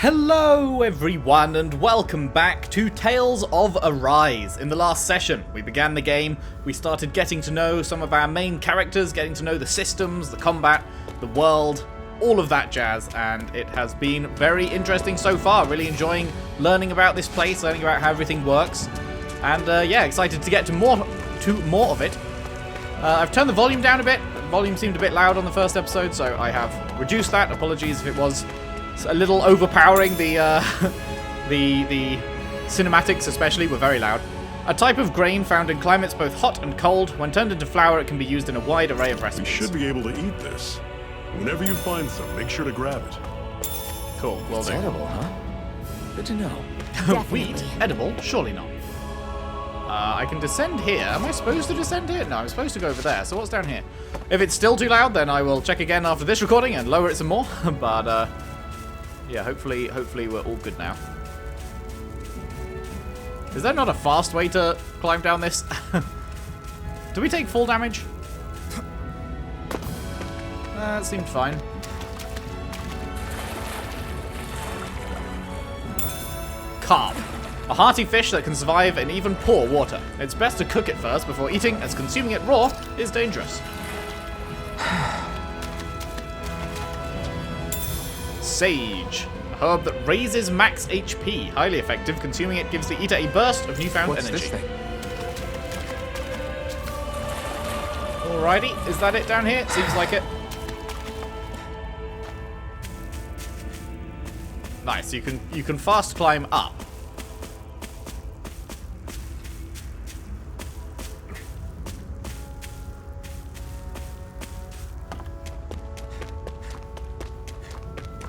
Hello everyone and welcome back to Tales of Arise. In the last session, we began the game, we started getting to know some of our main characters, getting to know the systems, the combat, the world, all of that jazz, and it has been very interesting so far. Really enjoying learning about this place, learning about how everything works, and yeah, excited to get to more of it. I've turned the volume down a bit. The volume seemed a bit loud on the first episode, so I have reduced that. Apologies if it was a little overpowering. The cinematics especially were very loud. A type of grain found in climates both hot and cold. When turned into flour, it can be used in a wide array of recipes. You should be able to eat this. Whenever you find some, make sure to grab it. Cool, well It's done. edible, huh? Good to know. Wheat? Edible? Surely not. I can descend here. Am I supposed to descend here? No, I'm supposed to go over there. So what's down here? If it's still too loud, then I will check again after this recording and lower it some more. But, yeah, hopefully we're all good now. Is there not a fast way to climb down this? Do we take full damage? That seemed fine. Carp. A hearty fish that can survive in even poor water. It's best to cook it first before eating, as consuming it raw is dangerous. Sage. A herb that raises max HP. Highly effective. Consuming it gives the eater a burst of newfound What's energy. this thing? Alrighty. Is that it down here? Seems like it. Nice. You can fast climb up.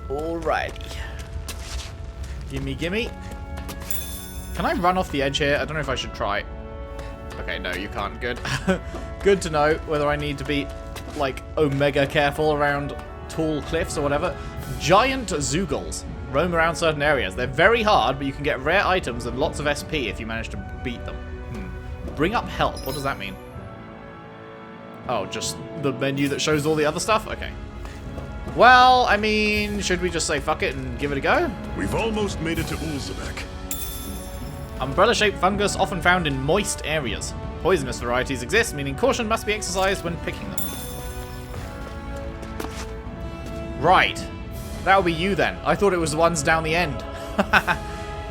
Alrighty. Gimme, gimme. Can I run off the edge here? I don't know if I should try. Okay, no, you can't. Good. Good to know whether I need to be, like, omega careful around tall cliffs or whatever. Giant Zoogles roam around certain areas. They're very hard, but you can get rare items and lots of SP if you manage to beat them. Bring up help. What does that mean? Oh, just the menu that shows all the other stuff? Okay. Well, I mean, should we just say fuck it and give it a go? We've almost made it to Ulzebeck. Umbrella-shaped fungus often found in moist areas. Poisonous varieties exist, meaning caution must be exercised when picking them. Right. That'll be you then. I thought it was the ones down the end.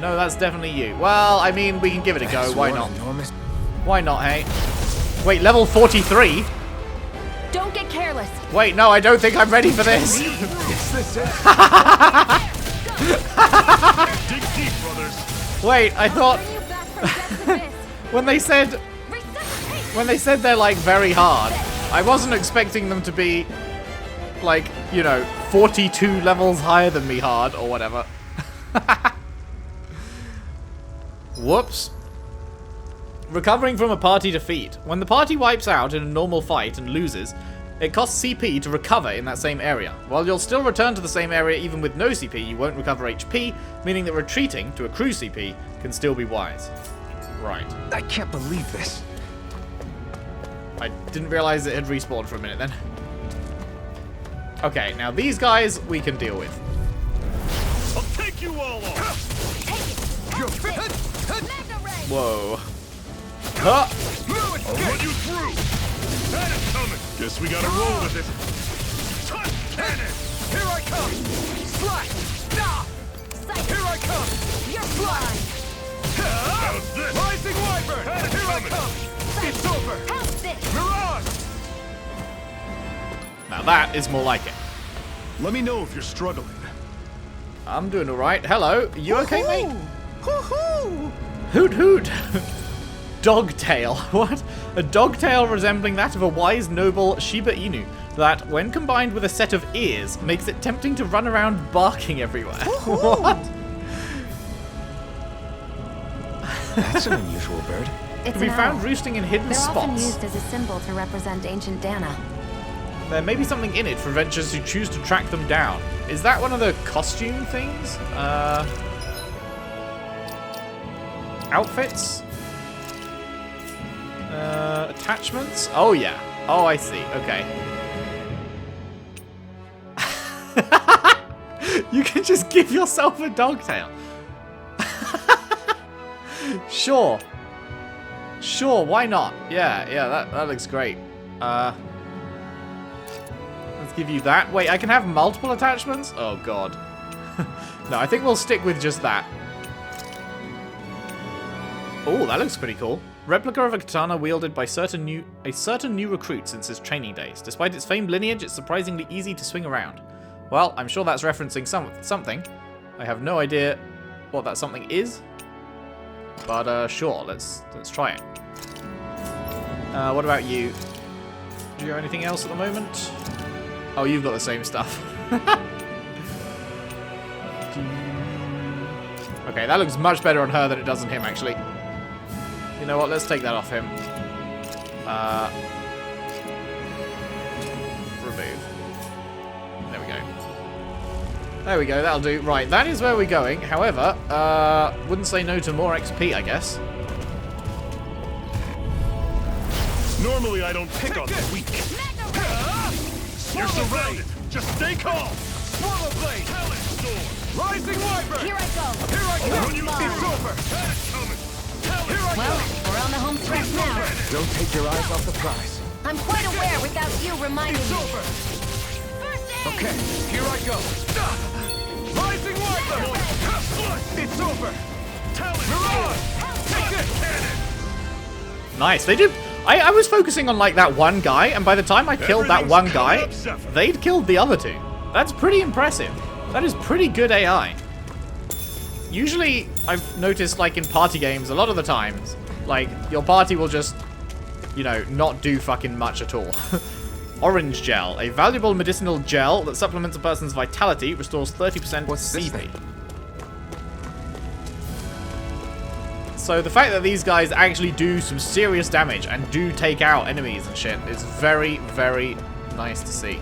No, that's definitely you. Well, I mean, we can give it a go. Why not? Why not, hey? Wait, level 43? Don't get careless. Wait, no, I don't think I'm ready for this. Dig deep, brothers. Wait, I thought Bring you back from death to this. when they said they're like very hard, I wasn't expecting them to be like, you know, 42 levels higher than me hard or whatever. Whoops. Recovering from a party defeat. When the party wipes out in a normal fight and loses, it costs CP to recover in that same area. While you'll still return to the same area even with no CP, you won't recover HP, meaning that retreating to accrue CP can still be wise. Right. I can't believe this. I didn't realize it had respawned for a minute then. Okay, now these guys we can deal with. I'll take you all on. Whoa. Huh. I'll run you through. That is coming. Guess we gotta roll with it. Touch cannon. Here I come. Slash. Stop. Here I come. You're flying. How's this? Rising Wyvern! Here I come! It's over! How's this? Mirage! Now that is more like it. Let me know if you're struggling. I'm doing alright. Hello. You okay, mate? Hoo-hoo! Hoot hoot. Dogtail. What? A dogtail resembling that of a wise, noble Shiba Inu that, when combined with a set of ears, makes it tempting to run around barking everywhere. What? That's an unusual bird. It's Can be an found owl. roosting in hidden They're often spots. used as a symbol to represent ancient Dahna. There may be something in it for adventurers who choose to track them down. Is that one of the costume things? Outfits? Attachments? Oh, yeah. Oh, I see. Okay. You can just give yourself a dog tail. Sure. Sure, why not? Yeah, that looks great. Let's give you that. Wait, I can have multiple attachments? Oh, God. No, I think we'll stick with just that. Oh, that looks pretty cool. Replica of a katana wielded by a certain new recruit since his training days. Despite its famed lineage, it's surprisingly easy to swing around. Well, I'm sure that's referencing something. I have no idea what that something is. But sure, let's try it. What about you? Do you have anything else at the moment? Oh, you've got the same stuff. Okay, that looks much better on her than it does on him, actually. You know what? Let's take that off him. Remove. There we go. There we go. That'll do. Right, that is where we're going. However, wouldn't say no to more XP, I guess. Normally I don't pick on the weak. You're surrounded. Just stay calm. Swallow blade. Talent storm. Rising wyvern. Here I go. Here I come. When you It's over. Talent coming. Talent Here I Well, come. we're on the home stretch now. Don't take your eyes off the prize. I'm quite aware without you reminding It's me. over. First aid! Okay, here I go. Rising wyvern. It's over. Talent Mirage. Take this. cannon. Nice. They do. I was focusing on like that one guy, and by the time I killed that one Everything's guy, coming up, Zephyr. they'd killed the other two. That's pretty impressive. That is pretty good AI. Usually, I've noticed, like, in party games, a lot of the times, like, your party will just, you know, not do fucking much at all. Orange gel. A valuable medicinal gel that supplements a person's vitality, restores 30% What's this CP. thing? So the fact that these guys actually do some serious damage and do take out enemies and shit is very, very nice to see.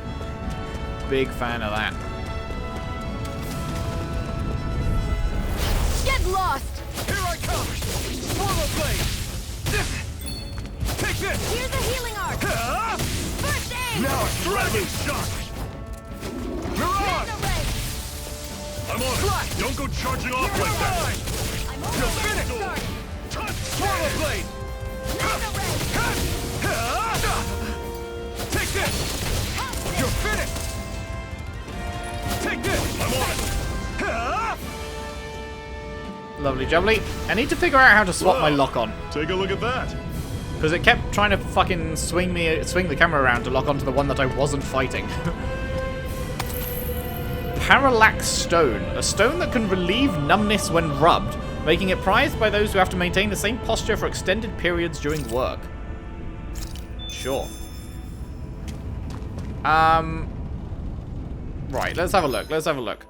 Big fan of that. Get lost! Here I come. Swallow blade. Take this. Here's a healing arc! First aid! Now it's Dragon shot. Mirage. Mega ray! I'm on Slash. it. Don't go charging off like that. Mine. I'm You're almost finished. started! Touch Swallow cannon. blade. Mega ray! Take this. Help You're this! finished. Take this. I'm on it. Lovely jubbly. I need to figure out how to swap my lock on. Take a look at that. Because it kept trying to fucking swing the camera around to lock onto the one that I wasn't fighting. Parallax Stone. A stone that can relieve numbness when rubbed, making it prized by those who have to maintain the same posture for extended periods during work. Sure. Right, let's have a look. Let's have a look.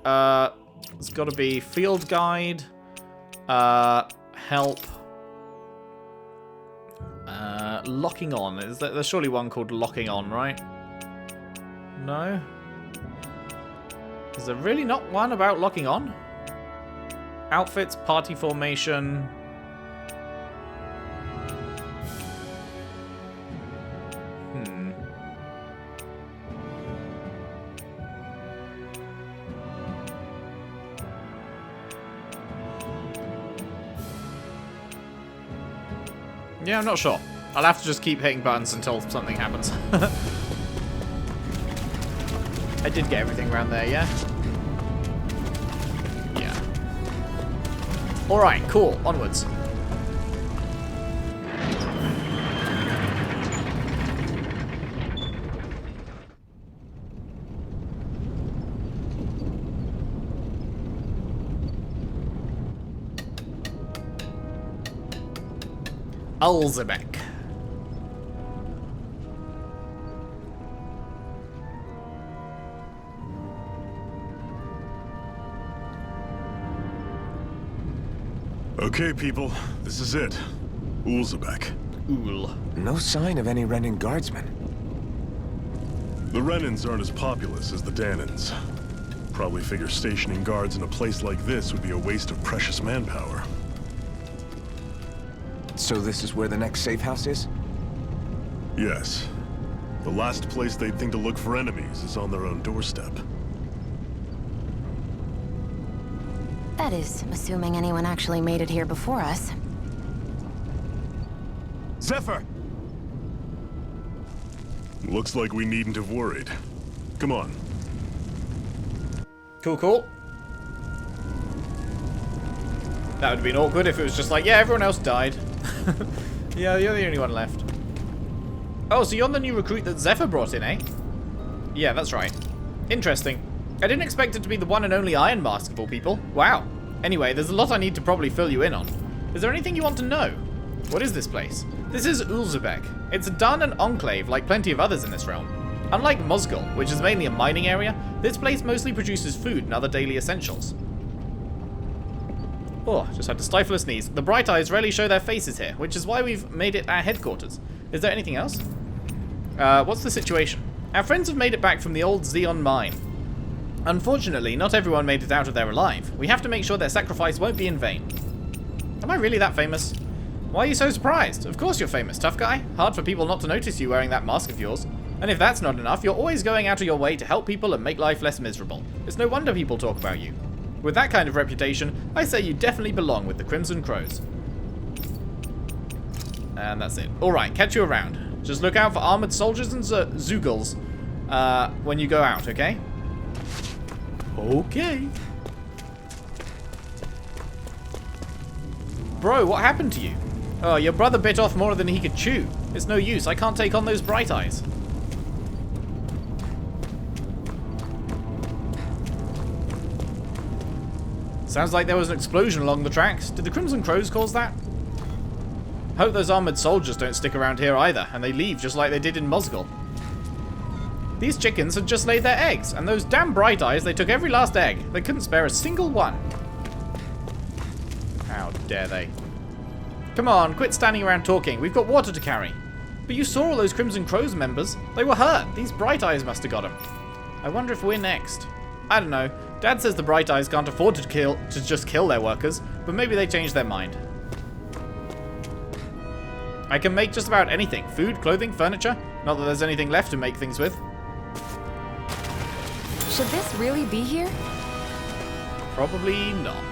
It's got to be field guide. Help. Locking on. There's surely one called locking on, right? No? Is there really not one about locking on? Outfits, party formation. Yeah, I'm not sure. I'll have to just keep hitting buttons until something happens. I did get everything around there, yeah? Yeah. Alright, cool. Onwards. Ulzebeck. Okay, people. This is it. Ulzebeck. Ool. No sign of any Renan guardsmen. The Renans aren't as populous as the Dahnans. Probably figure stationing guards in a place like this would be a waste of precious manpower. So this is where the next safe house is? Yes. The last place they'd think to look for enemies is on their own doorstep. That is, assuming anyone actually made it here before us. Zephyr! Looks like we needn't have worried. Come on. Cool, cool. That would have been awkward if it was just like, yeah, everyone else died. Yeah, you're the only one left. Oh, so you're the new recruit that Zephyr brought in, eh? Yeah, that's right. Interesting. I didn't expect it to be the one and only Iron Mask of all people. Wow. Anyway, there's a lot I need to probably fill you in on. Is there anything you want to know? What is this place? This is Ulzebeck. It's a Dahnan enclave like plenty of others in this realm. Unlike Mosgul, which is mainly a mining area, this place mostly produces food and other daily essentials. Oh, just had to stifle a sneeze. The Bright Eyes rarely show their faces here, which is why we've made it our headquarters. Is there anything else? What's the situation? Our friends have made it back from the old Xeon mine. Unfortunately, not everyone made it out of there alive. We have to make sure their sacrifice won't be in vain. Am I really that famous? Why are you so surprised? Of course you're famous, tough guy. Hard for people not to notice you wearing that mask of yours. And if that's not enough, you're always going out of your way to help people and make life less miserable. It's no wonder people talk about you. With that kind of reputation, I say you definitely belong with the Crimson Crows. And that's it. Alright, catch you around. Just look out for armored soldiers and Zoogles when you go out, okay? Okay. Bro, what happened to you? Oh, your brother bit off more than he could chew. It's no use. I can't take on those Bright Eyes. Sounds like there was an explosion along the tracks. Did the Crimson Crows cause that? Hope those armored soldiers don't stick around here either, and they leave just like they did in Mosgul. These chickens had just laid their eggs, and those damn Bright Eyes, they took every last egg. They couldn't spare a single one. How dare they? Come on, quit standing around talking. We've got water to carry. But you saw all those Crimson Crows members. They were hurt. These Bright Eyes must have got them. I wonder if we're next. I don't know. Dad says the Bright Eyes can't afford to just kill their workers, but maybe they changed their mind. I can make just about anything. Food, clothing, furniture. Not that there's anything left to make things with. Should this really be here? Probably not.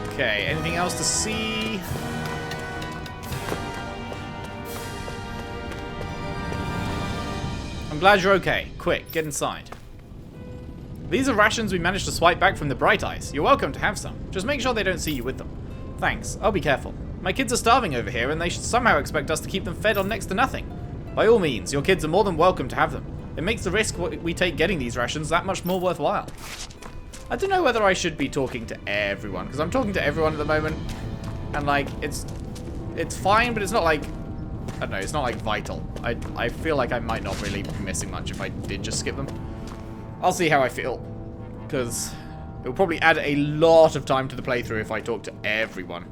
Okay, anything else to see? I'm glad you're okay. Quick, get inside. These are rations we managed to swipe back from the Bright Eyes. You're welcome to have some. Just make sure they don't see you with them. Thanks, I'll be careful. My kids are starving over here and they should somehow expect us to keep them fed on next to nothing. By all means, your kids are more than welcome to have them. It makes the risk we take getting these rations that much more worthwhile. I don't know whether I should be talking to everyone, because I'm talking to everyone at the moment, and like, it's fine, but it's not like, I don't know, it's not like vital. I feel like I might not really be missing much if I did just skip them. I'll see how I feel, because it will probably add a lot of time to the playthrough if I talk to everyone.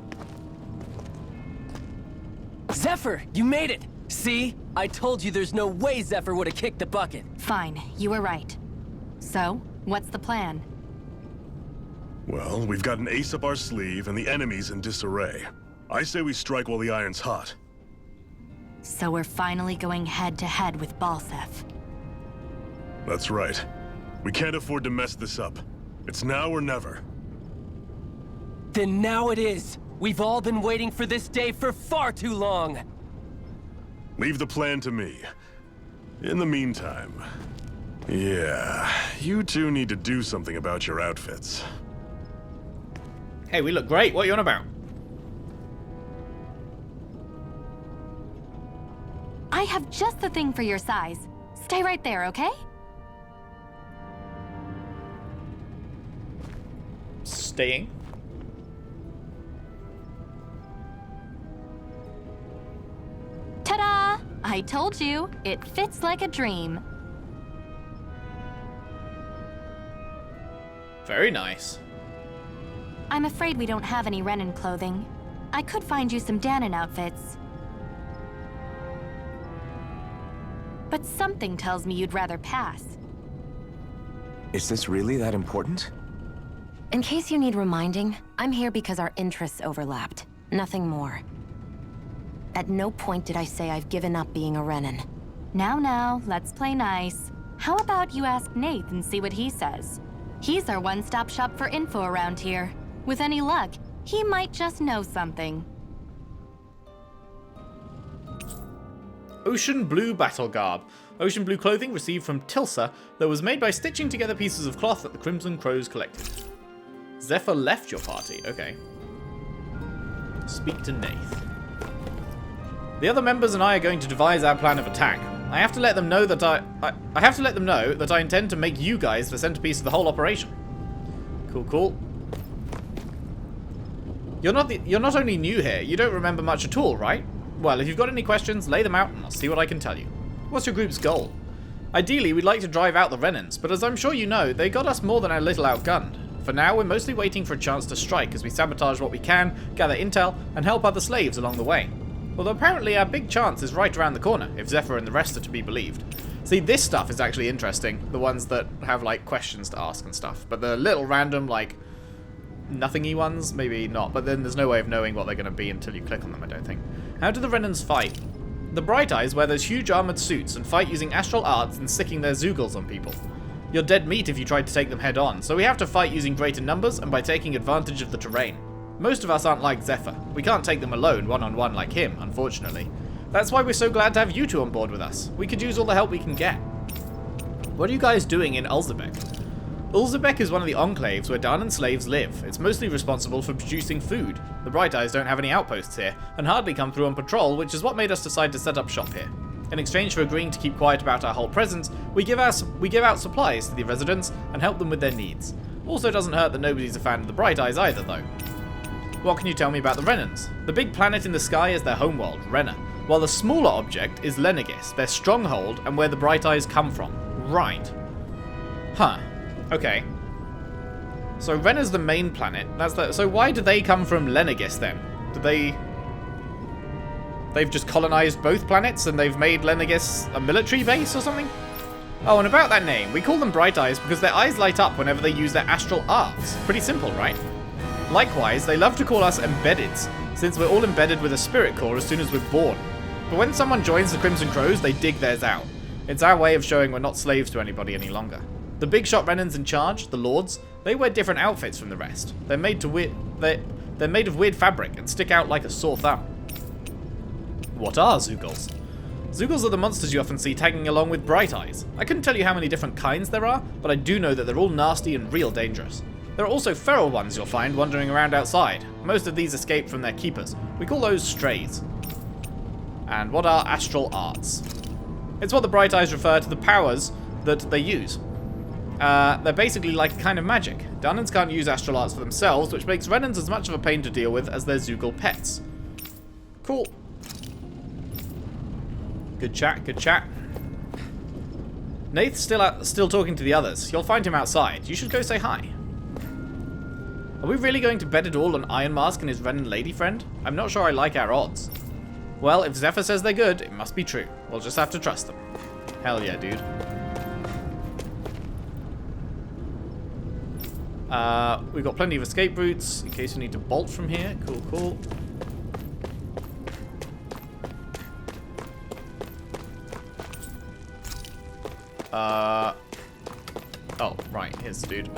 Zephyr, you made it! See? I told you there's no way Zephyr would have kicked the bucket. Fine, you were right. So, what's the plan? Well, we've got an ace up our sleeve and the enemy's in disarray. I say we strike while the iron's hot. So we're finally going head-to-head with Balsef. That's right. We can't afford to mess this up. It's now or never. Then now it is! We've all been waiting for this day for far too long! Leave the plan to me. In the meantime... yeah, you two need to do something about your outfits. Hey, we look great. What are you on about? I have just the thing for your size. Stay right there, okay? Staying. Ta-da! I told you, it fits like a dream. Very nice. I'm afraid we don't have any Renan clothing. I could find you some Dahnan outfits. But something tells me you'd rather pass. Is this really that important? In case you need reminding, I'm here because our interests overlapped. Nothing more. At no point did I say I've given up being a Renan. Now, let's play nice. How about you ask Nath and see what he says? He's our one-stop shop for info around here. With any luck, he might just know something. Ocean blue battle garb. Ocean blue clothing received from Tilsa that was made by stitching together pieces of cloth that the Crimson Crows collected. Zephyr left your party. Okay. Speak to Nath. The other members and I are going to devise our plan of attack. I have to let them know that I have to let them know that I intend to make you guys the centerpiece of the whole operation. Cool, cool. You're not only new here, you don't remember much at all, right? Well, if you've got any questions, lay them out and I'll see what I can tell you. What's your group's goal? Ideally, we'd like to drive out the Renans, but as I'm sure you know, they got us more than a little outgunned. For now, we're mostly waiting for a chance to strike as we sabotage what we can, gather intel, and help other slaves along the way. Although apparently our big chance is right around the corner, if Zephyr and the rest are to be believed. See, this stuff is actually interesting, the ones that have, like, questions to ask and stuff. But the little random, like, nothingy ones, maybe not, but then there's no way of knowing what they're going to be until you click on them, I don't think. How do the Renans fight? The Bright Eyes wear those huge armored suits and fight using astral arts and sticking their zoogles on people. You're dead meat if you try to take them head on, so we have to fight using greater numbers and by taking advantage of the terrain. Most of us aren't like Zephyr. We can't take them alone, one-on-one like him, unfortunately. That's why we're so glad to have you two on board with us. We could use all the help we can get. What are you guys doing in Ulzebeck? Ulzebeck is one of the enclaves where Dahnan slaves live. It's mostly responsible for producing food. The Bright Eyes don't have any outposts here, and hardly come through on patrol, which is what made us decide to set up shop here. In exchange for agreeing to keep quiet about our whole presence, we give out supplies to the residents and help them with their needs. Also doesn't hurt that nobody's a fan of the Bright Eyes either, though. What can you tell me about the Renans? The big planet in the sky is their homeworld, Rena, while the smaller object is Lenegis, their stronghold and where the Bright Eyes come from. Right. Huh. Okay. So Rena's the main planet. So why do they come from Lenegis then? They've just colonized both planets and they've made Lenegis a military base or something? Oh, and about that name, we call them Bright Eyes because their eyes light up whenever they use their astral arts. Pretty simple, right? Likewise, they love to call us Embeddeds, since we're all embedded with a spirit core as soon as we're born. But when someone joins the Crimson Crows, they dig theirs out. It's our way of showing we're not slaves to anybody any longer. The big shot Renans in charge, the Lords, they wear different outfits from the rest. They're made of weird fabric and stick out like a sore thumb. What are Zoogles? Zoogles are the monsters you often see tagging along with Bright Eyes. I couldn't tell you how many different kinds there are, but I do know that they're all nasty and real dangerous. There are also feral ones you'll find wandering around outside. Most of these escape from their keepers. We call those strays. And what are astral arts? It's what the Bright Eyes refer to the powers that they use. They're basically like a kind of magic. Dahnans can't use astral arts for themselves, which makes Renans as much of a pain to deal with as their Zoogle pets. Cool. Good chat, good chat. Nath's still talking to the others. You'll find him outside. You should go say hi. Are we really going to bet it all on Iron Mask and his Renan lady friend? I'm not sure I like our odds. Well, if Zephyr says they're good, it must be true. We'll just have to trust them. Hell yeah, dude. We've got plenty of escape routes in case we need to bolt from here. Cool, cool. Oh, right. Here's the dude.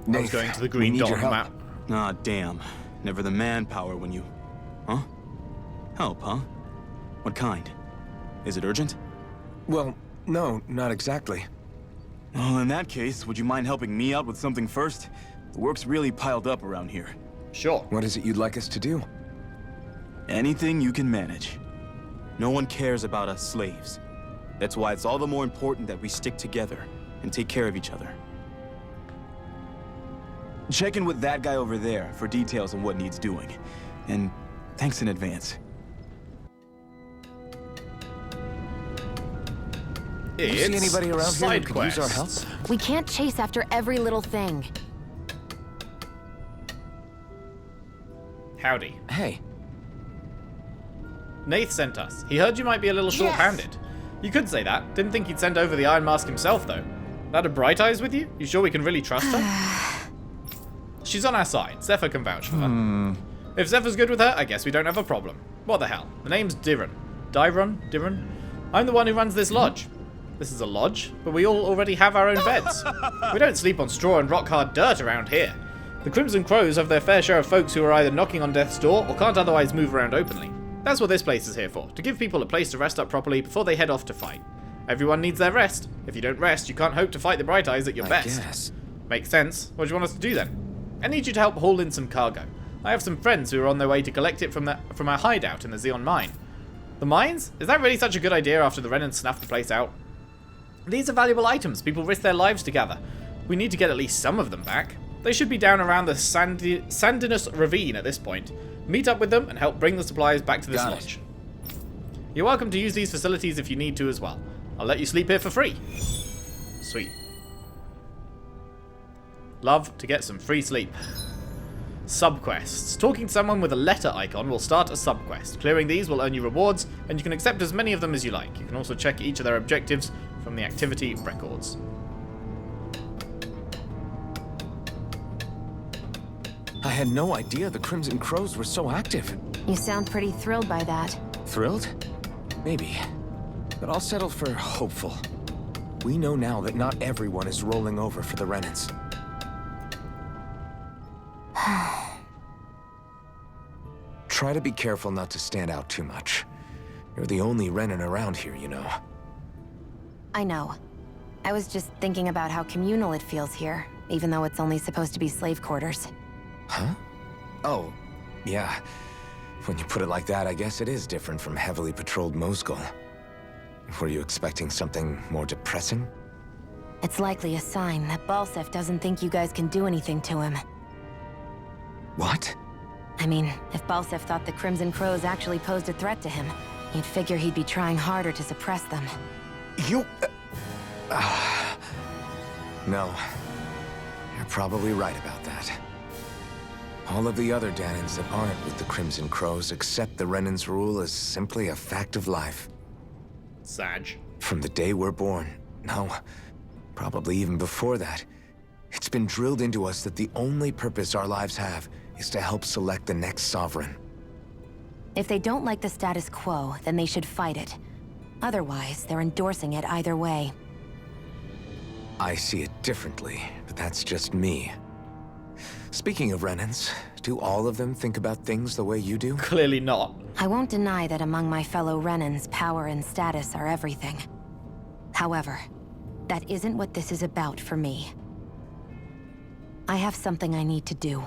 I was going to the green dot on the map. Ah, damn. Never the manpower when you... Huh? Help, huh? What kind? Is it urgent? Well, no, not exactly. Well, in that case, would you mind helping me out with something first? The work's really piled up around here. Sure. What is it you'd like us to do? Anything you can manage. No one cares about us slaves. That's why it's all the more important that we stick together and take care of each other. Check in with that guy over there for details on what needs doing. And thanks in advance. Do you see anybody around here who could use our help? We can't chase after every little thing. Howdy. Hey. Nath sent us. He heard you might be a little short-handed. You could say that. Didn't think he'd send over the Iron Mask himself, though. That a Bright Eyes with you? You sure we can really trust her? She's on our side. Zephyr can vouch for her. If Zephyr's good with her, I guess we don't have a problem. What the hell? The name's Diran. Diran? I'm the one who runs this lodge. This is a lodge, but we all already have our own beds. We don't sleep on straw and rock-hard dirt around here. The Crimson Crows have their fair share of folks who are either knocking on death's door or can't otherwise move around openly. That's what this place is here for, to give people a place to rest up properly before they head off to fight. Everyone needs their rest. If you don't rest, you can't hope to fight the Bright Eyes at your best. Guess. Makes sense. What do you want us to do then? I need you to help haul in some cargo. I have some friends who are on their way to collect it from our hideout in the Xeon mine. The mines? Is that really such a good idea after the Renans snuffed the place out? These are valuable items people risk their lives to gather. We need to get at least some of them back. They should be down around the Sandinus Ravine at this point. Meet up with them and help bring the supplies back to this lodge. You're welcome to use these facilities if you need to as well. I'll let you sleep here for free. Sweet. Love to get some free sleep. Subquests. Talking to someone with a letter icon will start a subquest. Clearing these will earn you rewards, and you can accept as many of them as you like. You can also check each of their objectives from the activity records. I had no idea the Crimson Crows were so active. You sound pretty thrilled by that. Thrilled? Maybe. But I'll settle for hopeful. We know now that not everyone is rolling over for the Renans. Try to be careful not to stand out too much. You're the only Renan around here, you know. I know. I was just thinking about how communal it feels here, even though it's only supposed to be slave quarters. Huh? Oh, yeah. When you put it like that, I guess it is different from heavily patrolled Moscow. Were you expecting something more depressing? It's likely a sign that Balsef doesn't think you guys can do anything to him. What? I mean, if Balsef thought the Crimson Crows actually posed a threat to him, you'd figure he'd be trying harder to suppress them. You... No. You're probably right about that. All of the other Dahnans that aren't with the Crimson Crows accept the Renan's rule as simply a fact of life. Sag. From the day we're born. No, probably even before that. It's been drilled into us that the only purpose our lives have is to help select the next sovereign. If they don't like the status quo, then they should fight it. Otherwise, they're endorsing it either way. I see it differently, but that's just me. Speaking of Renans, do all of them think about things the way you do? Clearly not. I won't deny that among my fellow Renans, power and status are everything. However, that isn't what this is about for me. I have something I need to do.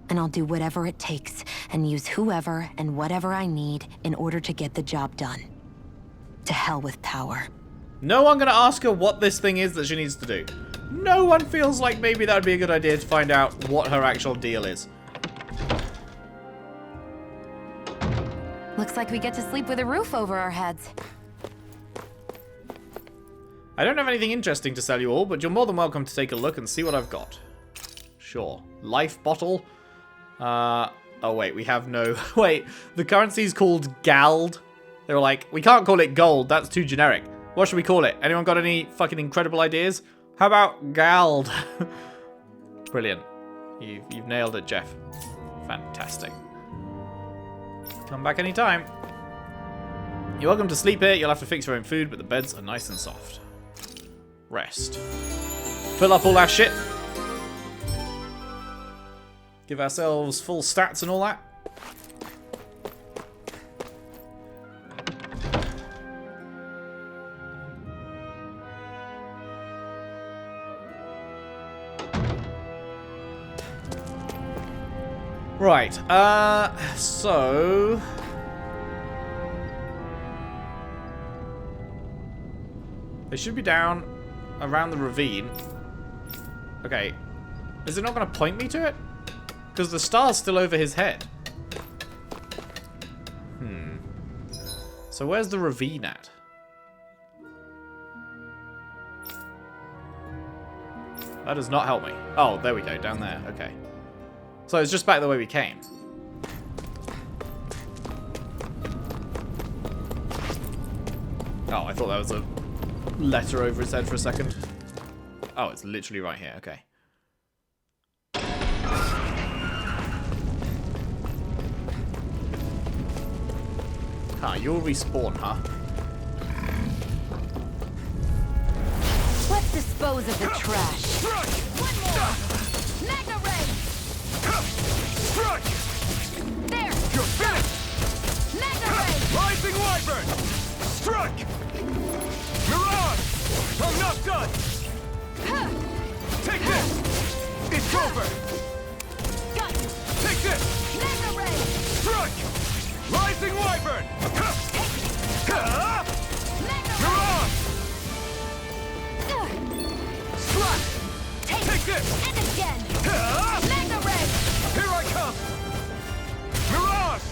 And I'll do whatever it takes, and use whoever and whatever I need in order to get the job done. To hell with power. No one gonna ask her what this thing is that she needs to do. No one feels like maybe that would be a good idea to find out what her actual deal is. Looks like we get to sleep with a roof over our heads. I don't have anything interesting to sell you all, but you're more than welcome to take a look and see what I've got. Sure. Life bottle. Oh wait, we have no... Wait, the currency's called Gald. They were like, we can't call it gold, that's too generic. What should we call it? Anyone got any fucking incredible ideas? How about Gald? Brilliant. You've nailed it, Jeff. Fantastic. Come back anytime. You're welcome to sleep here. You'll have to fix your own food, but the beds are nice and soft. Rest. Fill up all our shit. Give ourselves full stats and all that. Right, so... They should be down around the ravine. Okay, is it not going to point me to it? Because the star's still over his head. So where's the ravine at? That does not help me. Oh, there we go, down there, okay. So it's just back the way we came. Oh, I thought that was a letter over his head for a second. Oh, it's literally right here, okay. You'll respawn, huh? Let's dispose of the trash. Strike! One more. Mega ray. Strike! There. You're finished! Mega ray. Rising Wyvern! Strike! Mirage! I'm not done! Take this! It's over! Got you. Take this! Mega ray. Strike! Rising Wyvern! Mega ray. Mirage! Slash! Take this! And again. Mega ray. Here I come! Mirage!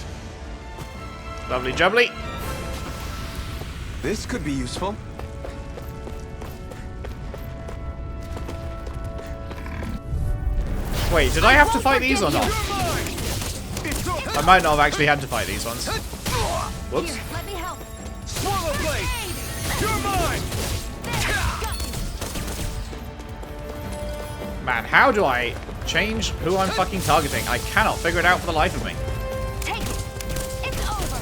Lovely jubbly. This could be useful. Wait, did I have to fight these or not? You're mine! It's over! I might not have actually had to fight these ones. Whoops. Here, let me help. Swallow Blade! Aid. You're mine! There. Got you. Man, how do I change who I'm fucking targeting? I cannot figure it out for the life of me. Take it. It's over.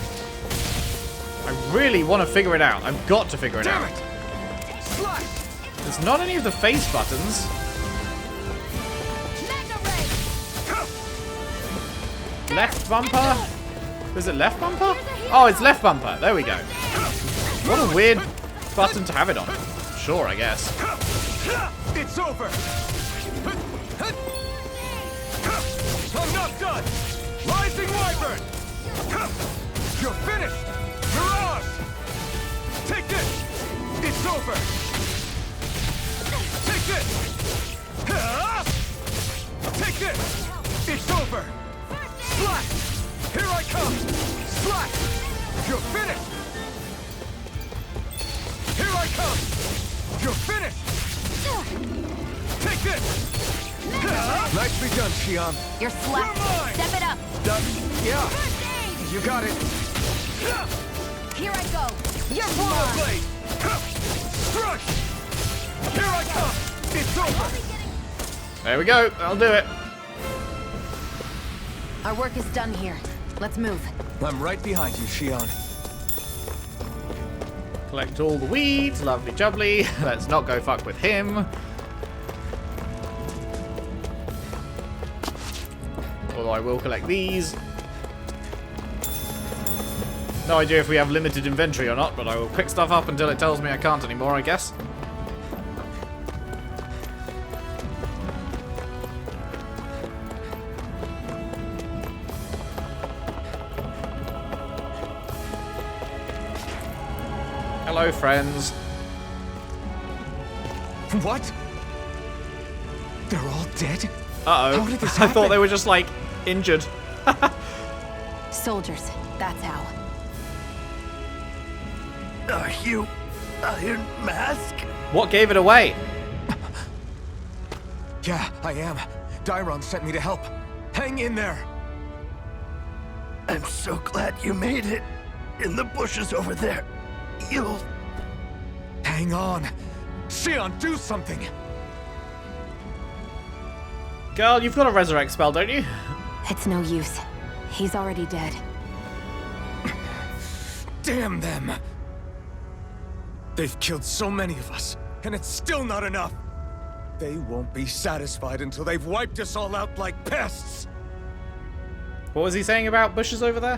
I really want to figure it out. I've got to figure it Damn out. it! Slash! There's not any of the face buttons. Mega ray. Left bumper? Is it left bumper? Oh, it's left bumper. There we go. What a weird button to have it on. Sure, I guess. It's over! I'm not done! Rising Wyvern! You're finished! Mirage! Take this! It's over! Take this! Take this! It's over! Slash! Here I come! Slash! You're finished! Here I come! You're finished! Take this! Nicely done, Xion. You're slack. You're mine! Step it up. Yeah, First aid. you got it. Here I go. You're Swallow mine. Blade! Strike! Here I come! It's over! There we go. I'll do it. Our work is done here. Let's move. I'm right behind you, Xion. Collect all the weeds. Lovely jubbly. Let's not go fuck with him. Although I will collect these. No idea if we have limited inventory or not, but I will pick stuff up until it tells me I can't anymore, I guess. Hello, friends. What? They're all dead? Uh-oh. How did this I thought happen? they were just, like, injured. Soldiers, that's how. Are you Iron Mask? What gave it away? Yeah, I am. Dairon sent me to help. Hang in there. I'm so glad you made it. In the bushes over there. You'll... Hang on. Xion, do something. Girl, you've got a resurrect spell, don't you? It's no use. He's already dead. Damn them. They've killed so many of us, and it's still not enough. They won't be satisfied until they've wiped us all out like pests. What was he saying about bushes over there?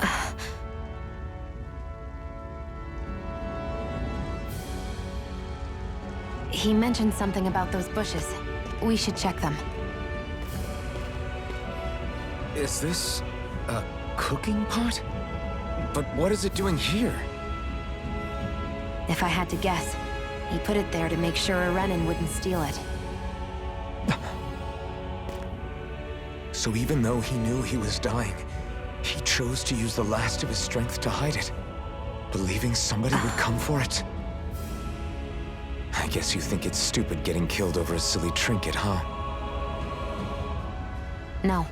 He mentioned something about those bushes. We should check them. Is this a cooking pot? But what is it doing here? If I had to guess, he put it there to make sure a Renan wouldn't steal it. So even though he knew he was dying, he chose to use the last of his strength to hide it, believing somebody would come for it. I guess you think it's stupid getting killed over a silly trinket, huh? No.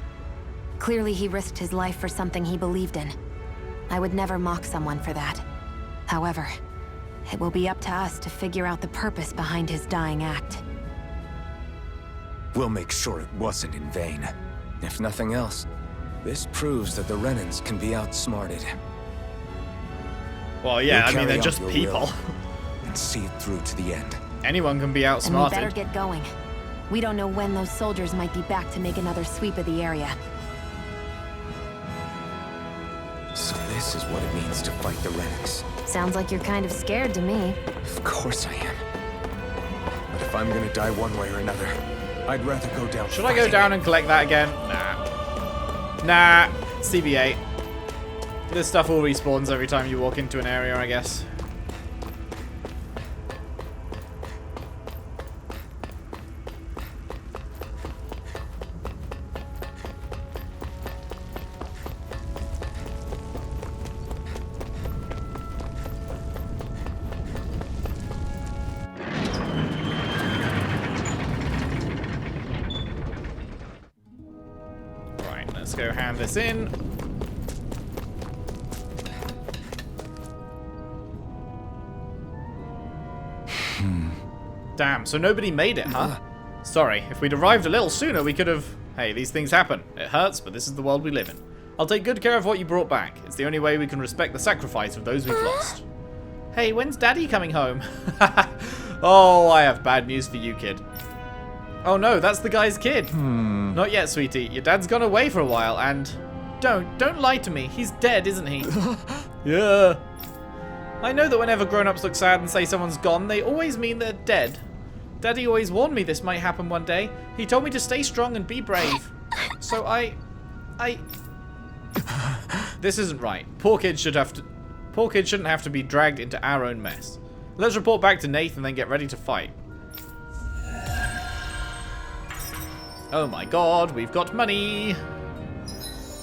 Clearly he risked his life for something he believed in. I would never mock someone for that. However, it will be up to us to figure out the purpose behind his dying act. We'll make sure it wasn't in vain. If nothing else, this proves that the Renans can be outsmarted. Well, yeah, We'll I mean, carry they're out just your people. will and see it through to the end. Anyone can be And we outsmarted. better get going. We don't know when those soldiers might be back to make another sweep of the area. So this is what it means to fight the Renans. Sounds like you're kind of scared to me. Of course I am. But if I'm gonna die one way or another, I'd rather go down. Should I go down and collect that again? Nah. CB8. This stuff all respawns every time you walk into an area, I guess. Let's go hand this in. Damn, so nobody made it, huh? Sorry, if we'd arrived a little sooner, we could have... Hey, these things happen. It hurts, but this is the world we live in. I'll take good care of what you brought back. It's the only way we can respect the sacrifice of those we've lost. Hey, when's Daddy coming home? Oh, I have bad news for you, kid. Oh no, that's the guy's kid. Not yet, sweetie. Your dad's gone away for a while, and... Don't lie to me. He's dead, isn't he? Yeah. I know that whenever grown-ups look sad and say someone's gone, they always mean they're dead. Daddy always warned me this might happen one day. He told me to stay strong and be brave. So I... This isn't right. Poor kid shouldn't have to be dragged into our own mess. Let's report back to Nathan and then get ready to fight. Oh my god, we've got money.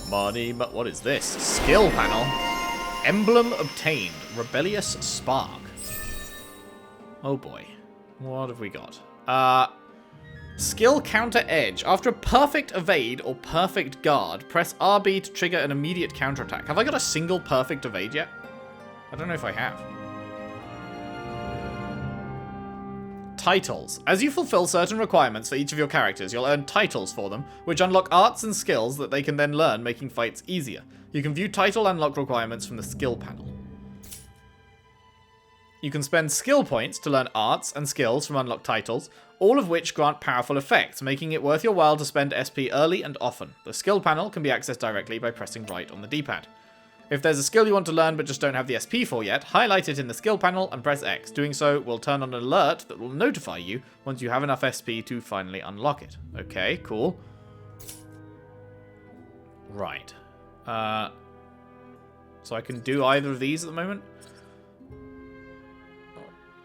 Money, but what is this? Skill panel. Emblem obtained. Rebellious Spark. Oh boy. What have we got? Skill counter edge. After a perfect evade or perfect guard, press RB to trigger an immediate counterattack. Have I got a single perfect evade yet? I don't know if I have. Titles. As you fulfill certain requirements for each of your characters, you'll earn titles for them, which unlock arts and skills that they can then learn, making fights easier. You can view title unlock requirements from the skill panel. You can spend skill points to learn arts and skills from unlocked titles, all of which grant powerful effects, making it worth your while to spend SP early and often. The skill panel can be accessed directly by pressing right on the D-pad. If there's a skill you want to learn but just don't have the SP for yet, highlight it in the skill panel and press X. Doing so will turn on an alert that will notify you once you have enough SP to finally unlock it. Okay, cool. Right. So I can do either of these at the moment?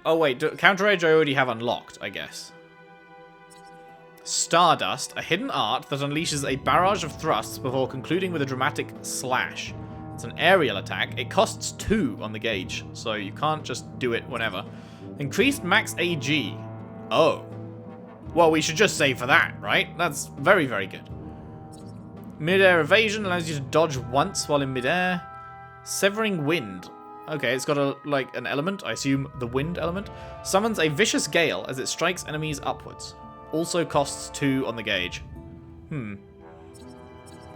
Oh wait, Counter Edge I already have unlocked, I guess. Stardust, a hidden art that unleashes a barrage of thrusts before concluding with a dramatic slash. It's an aerial attack. It costs 2 on the gauge, so you can't just do it whenever. Increased max AG. Oh. Well, we should just save for that, right? That's very, very good. Mid-air evasion allows you to dodge once while in mid-air. Severing wind. Okay, it's got an element, I assume the wind element. Summons a vicious gale as it strikes enemies upwards. Also costs 2 on the gauge.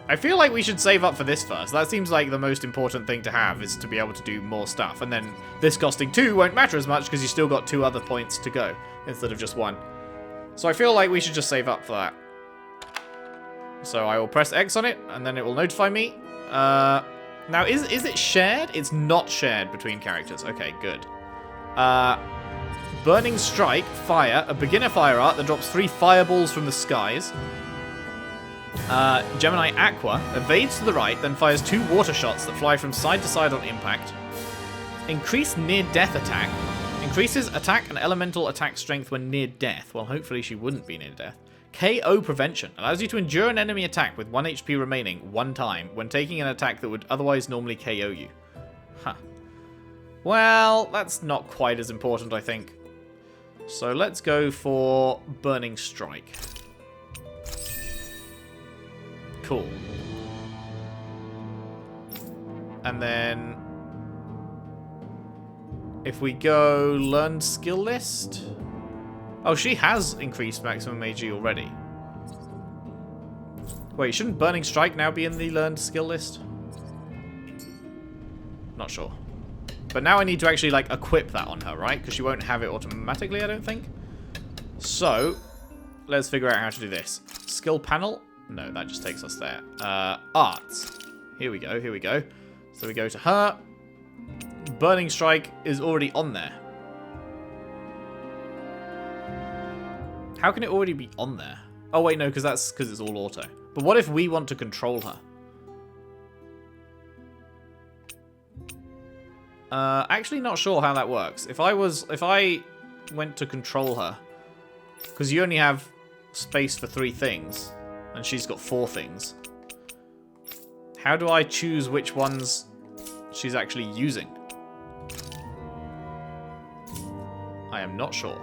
I feel like we should save up for this first. That seems like the most important thing to have, is to be able to do more stuff. And then this costing 2 won't matter as much because you still got 2 other points to go instead of just 1. So I feel like we should just save up for that. So I will press X on it and then it will notify me. Now, is it shared? It's not shared between characters. Okay, good. Burning Strike, fire, a beginner fire art that drops 3 fireballs from the skies. Gemini Aqua, evades to the right, then fires 2 water shots that fly from side to side on impact. Increased near-death attack. Increases attack and elemental attack strength when near death. Well, hopefully she wouldn't be near death. KO Prevention. Allows you to endure an enemy attack with 1 HP remaining 1 time when taking an attack that would otherwise normally KO you. Huh. Well, that's not quite as important, I think. So let's go for Burning Strike. Cool. And then if we go learn skill list. Oh, she has increased maximum AG already. Wait, shouldn't Burning Strike now be in the learned skill list? Not sure. But now I need to actually, like, equip that on her, right? Because she won't have it automatically, I don't think. So, let's figure out how to do this. Skill panel? No, that just takes us there. Arts. Here we go, here we go. So we go to her. Burning Strike is already on there. How can it already be on there? Oh, wait, no, because it's all auto. But what if we want to control her? Actually not sure how that works. If I went to control her, because you only have space for 3 things, and she's got 4 things. How do I choose which ones she's actually using? I am not sure.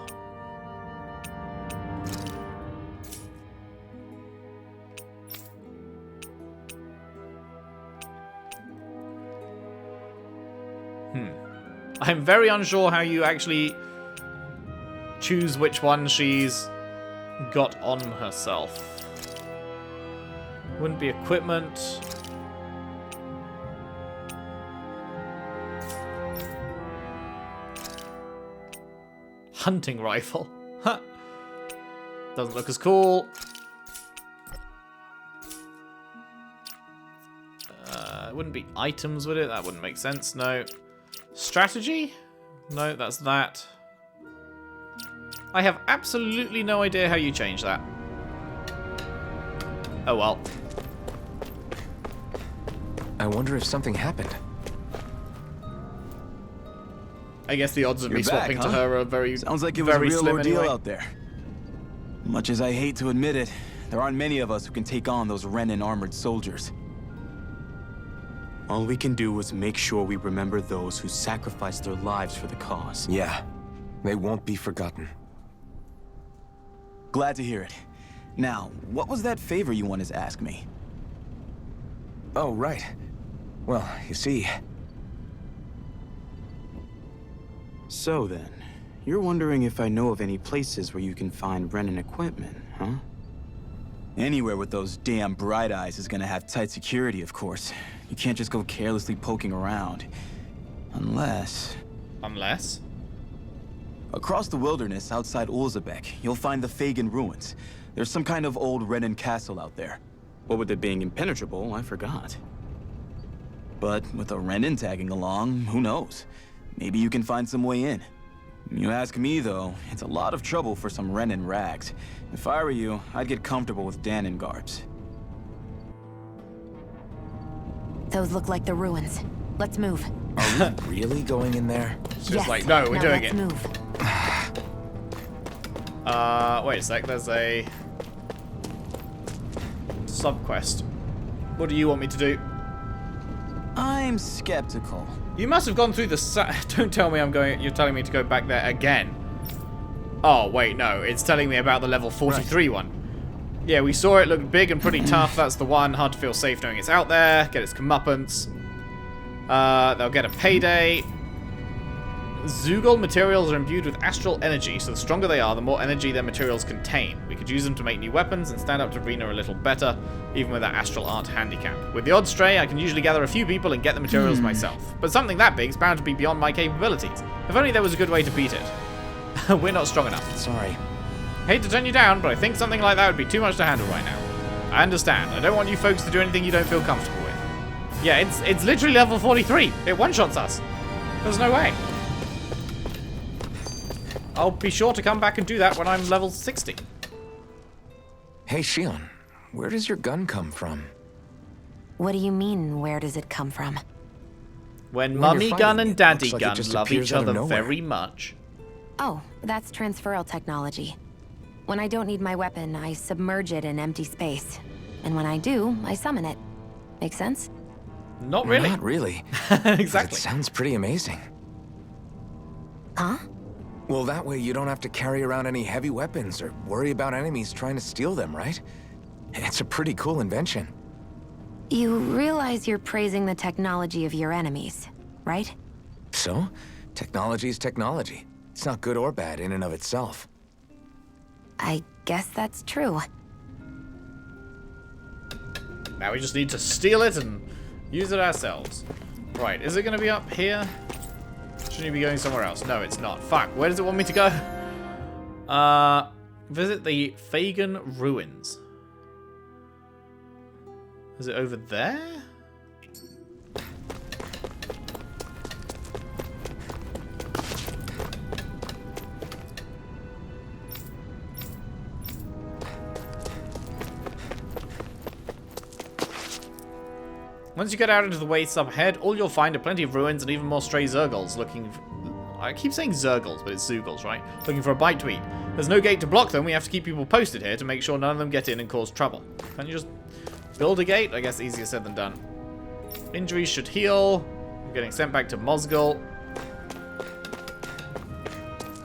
I'm very unsure how you actually choose which one she's got on herself. Wouldn't be equipment. Hunting rifle. Huh. Doesn't look as cool. It wouldn't be items, would it? That wouldn't make sense, no. Strategy? No, that's that. I have absolutely no idea how you change that. Oh well. I wonder if something happened. I guess the odds of You're me swapping back, to huh? her are very, Sounds like it was a very real slim ordeal anyway. out there. Much as I hate to admit it, there aren't many of us who can take on those Renan armored soldiers. All we can do is make sure we remember those who sacrificed their lives for the cause. Yeah, they won't be forgotten. Glad to hear it. Now, what was that favor you wanted to ask me? Oh, right. Well, you see... So then, you're wondering if I know of any places where you can find Renan equipment, huh? Anywhere with those damn bright eyes is gonna have tight security, of course. You can't just go carelessly poking around. Unless... Unless? Across the wilderness outside Ulzebeck, you'll find the Fagin ruins. There's some kind of old Renan castle out there. What with it being impenetrable, I forgot. But with a Renan tagging along, who knows? Maybe you can find some way in. You ask me, though, it's a lot of trouble for some Renan rags. If I were you, I'd get comfortable with Dahnan garbs. Those look like the ruins. Let's move. Are we really going in there? It's just like, no, we're now doing let's it. Move. Wait a sec, there's a sub-quest. What do you want me to do? I'm skeptical. You must have gone through the don't tell me you're telling me to go back there again. Oh, wait, no. It's telling me about the level 43 one. Yeah, we saw it looked big and pretty tough. That's the one. Hard to feel safe knowing it's out there. Get its comeuppance. They'll get a payday. Zugol materials are imbued with astral energy, so the stronger they are, the more energy their materials contain. We could use them to make new weapons and stand up to Rena a little better, even with that astral art handicap. With the odd stray, I can usually gather a few people and get the materials myself. But something that big's bound to be beyond my capabilities. If only there was a good way to beat it. We're not strong enough. Sorry. Hate to turn you down, but I think something like that would be too much to handle right now. I understand. I don't want you folks to do anything you don't feel comfortable with. Yeah, it's literally level 43. It one-shots us. There's no way. I'll be sure to come back and do that when I'm level 60. Hey, Shion, where does your gun come from? What do you mean, where does it come from? When When Mummy you're Gun fighting and it, Daddy looks like it Gun just love appears each out of other nowhere. very much. Oh, that's transferal technology. When I don't need my weapon, I submerge it in empty space. And when I do, I summon it. Make sense? Not really. Not really. But Exactly. it sounds pretty amazing. Huh? Well, that way you don't have to carry around any heavy weapons or worry about enemies trying to steal them, right? It's a pretty cool invention. You realize you're praising the technology of your enemies, right? So, technology is technology. It's not good or bad in and of itself. I guess that's true. Now we just need to steal it and use it ourselves. Right, is it going to be up here? Shouldn't you be going somewhere else? No, it's not. Fuck. Where does it want me to go? Visit the Fagin Ruins. Is it over there? Once you get out into the wastes up ahead, all you'll find are plenty of ruins and even more stray Zergals looking for... I keep saying Zergals, but it's Zugals, right? Looking for a bite to eat. There's no gate to block them. We have to keep people posted here to make sure none of them get in and cause trouble. Can't you just build a gate? I guess easier said than done. Injuries should heal. I'm getting sent back to Mosgul.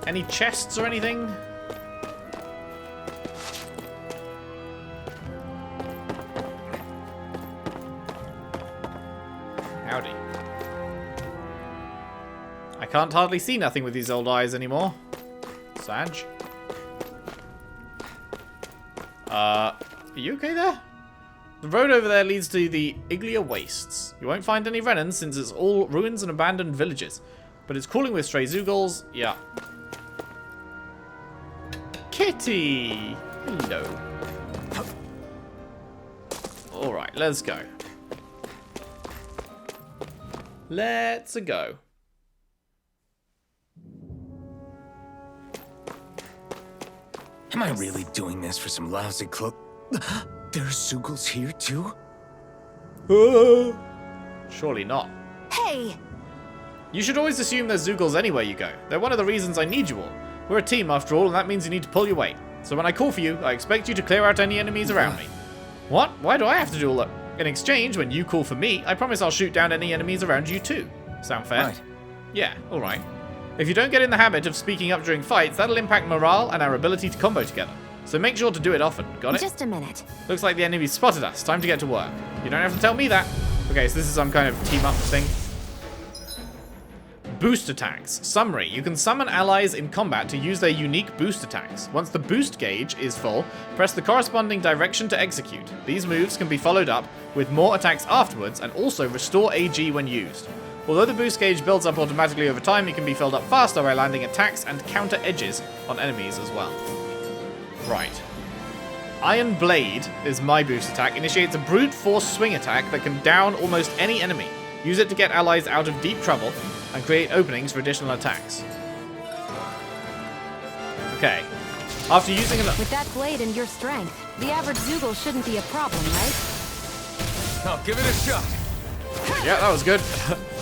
Any chests or anything? Howdy. I can't hardly see nothing with these old eyes anymore. Sag. Are you okay there? The road over there leads to the Iglia Wastes. You won't find any Renans since it's all ruins and abandoned villages. But it's crawling with stray Zugals. Yeah. Kitty! Hello. Alright, let's go. Let's go. Am I really doing this for some lousy cloak? There are Zugals here too? Surely not. Hey! You should always assume there's Zugals anywhere you go. They're one of the reasons I need you all. We're a team after all, and that means you need to pull your weight. So when I call for you, I expect you to clear out any enemies around me. What? Why do I have to do all that? In exchange, when you call for me, I promise I'll shoot down any enemies around you too. Sound fair? Right. Yeah, alright. If you don't get in the habit of speaking up during fights, that'll impact morale and our ability to combo together. So make sure to do it often. Got it? Just a minute. Looks like the enemy's spotted us. Time to get to work. You don't have to tell me that. Okay, so this is some kind of team-up thing. Boost attacks. Summary. You can summon allies in combat to use their unique boost attacks. Once the boost gauge is full, press the corresponding direction to execute. These moves can be followed up with more attacks afterwards and also restore AG when used. Although the boost gauge builds up automatically over time, it can be filled up faster by landing attacks and counter edges on enemies as well. Right. Iron Blade is my boost attack. Initiates a brute force swing attack that can down almost any enemy. Use it to get allies out of deep trouble and create openings for additional attacks. Okay. After using enough... With that blade and your strength, the average Zugal shouldn't be a problem, right? I'll give it a shot. Yeah, that was good.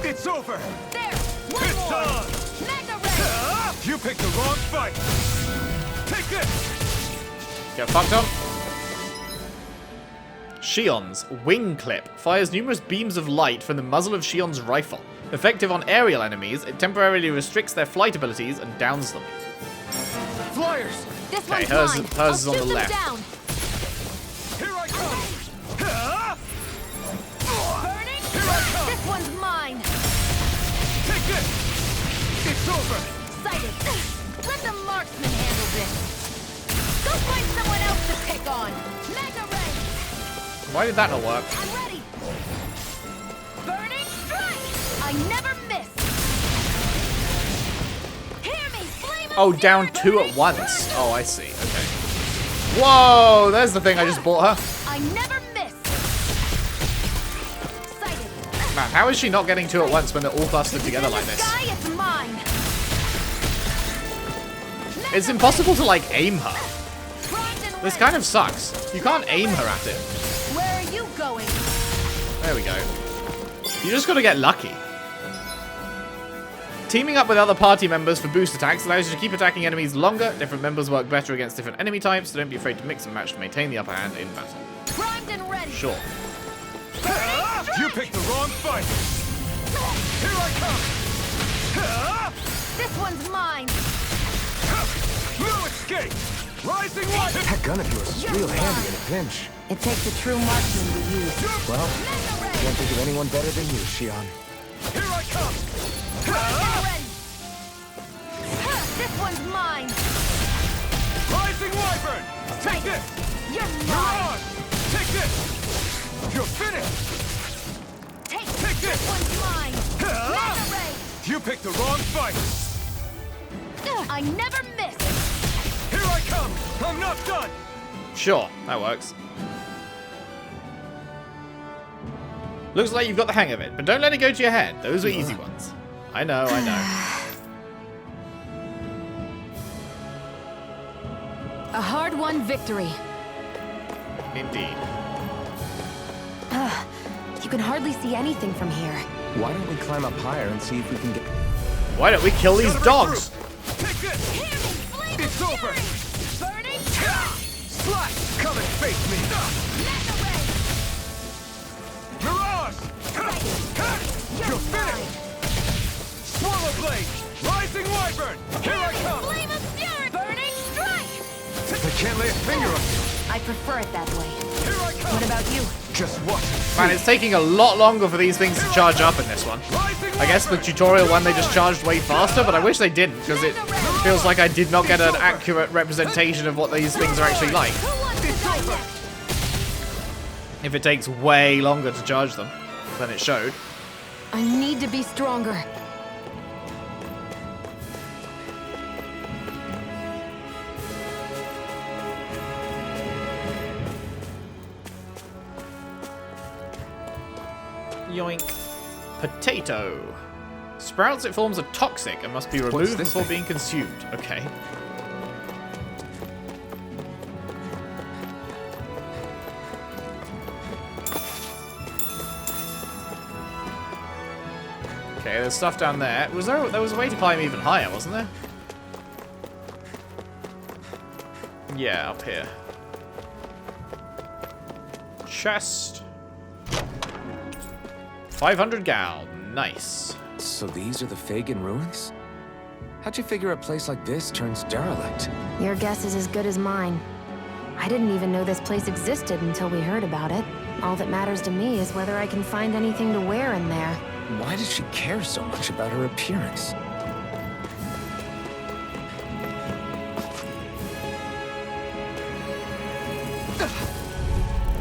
It's over. There! One It's more! on. Mega Ray! You picked the wrong fight. Take this. Get fucked up. Shion's Wing Clip fires numerous beams of light from the muzzle of Shion's rifle. Effective on aerial enemies, it temporarily restricts their flight abilities and downs them. Flyers. This Okay, one's hers mine. is on I'll the shoot them left. down. Here I come. Burning? Here I come. This one's mine. Take this. It's over. Sighted. Let the marksman handle this. Go find someone else to pick on. Mega Ray! Why did that not work? I'm ready. Burning strike! I never miss. Hear me, flame of Oh, down fury, two burning at once. strike! Oh, I see. Okay. Whoa, there's the thing I just bought her. I never miss. Sighted. Man, how is she not getting two at once when they're all clustered together In like the this? sky, it's mine. It's impossible to, like, aim her. Primed and This ready. kind of sucks. You can't aim her at it. Where are you going? There we go. You just gotta get lucky. Teaming up with other party members for boost attacks allows you to keep attacking enemies longer. Different members work better against different enemy types, so don't be afraid to mix and match to maintain the upper hand in battle. Primed and ready. Sure. You picked the wrong fight. Here I come. This one's mine. No escape. Rising light. That gun of yours is real handy in a pinch. It takes a true marksman to use. Well, Mega Ray. can't think of anyone better than you, Shion. Here I come. Primed and ready. This one's mine. Rising wyvern. Take this. You're You're mine. on. Take this. You're finished. Take Take this. This one's mine. Mega Ray. You You picked the wrong fight! I never miss! Here I come! I'm not done! Sure, that works. Looks like you've got the hang of it, but don't let it go to your head. Those were easy ones. I know, I know. A hard-won victory. Indeed. You can hardly see anything from here. Why don't we climb up higher and see if we can get... Why don't we kill these dogs? Take this! Hear me! Flame It's of over! fury! Burning! Slash! Come and face me! Mega ray! Mirage! You're finished! Swallow blade! Rising wyvern! Here I come! Flame of fury! Burning strike! I can't lay a finger on you! I prefer it that way. Here I come! What about you? Just watch it! Man, it's taking a lot longer for these things to charge up in this one. Rising I guess the tutorial one they just charged way faster, but I wish they didn't, because it feels like I did not get an accurate representation of what these things are actually like. Who wants to die next? If it takes way longer to charge them than it showed. I need to be stronger. Yoink. Potato. Sprouts it forms are toxic and must be removed this before thing? being consumed. Okay. Okay, there's stuff down there. There was a way to climb even higher, wasn't there? Yeah, up here. Chest. 500 gal. Nice. So these are the Fagin ruins? How'd you figure a place like this turns derelict? Your guess is as good as mine. I didn't even know this place existed until we heard about it. All that matters to me is whether I can find anything to wear in there. Why does she care so much about her appearance?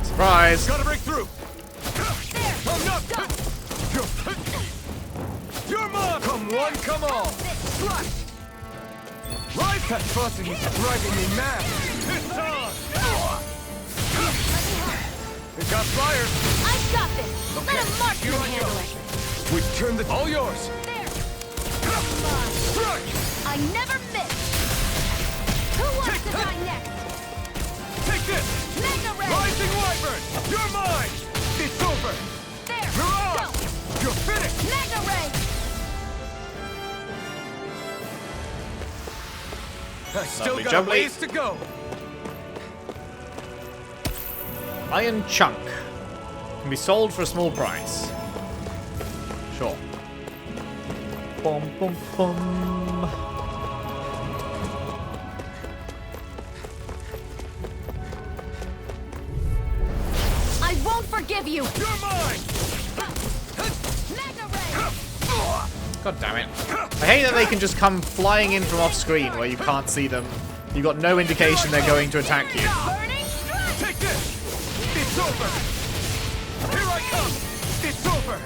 Surprise! Gotta break through! I'm not... You're mine! Come one, come all! Slash! Rise! That fussing is driving me mad! It's on! It got fired! I've got this! Let a marksman handle it! We've turned the... All yours! There! Strike! I never miss! Who wants to die next? Take this! Mega ray! Rising wyvern! You're mine! It's over! There! Mirage! Go! You're finished! Mega ray! I still Lovely got jubbly. a ways to go! Iron chunk. Can be sold for a small price. Sure. Bum bum bum. I won't forgive you! You're mine! Mega ray! God damn it. I hate that they can just come flying in from off screen where you can't see them. You've got no indication they're going to attack you. Burning strike! Take this! It's over! Here I come! It's over!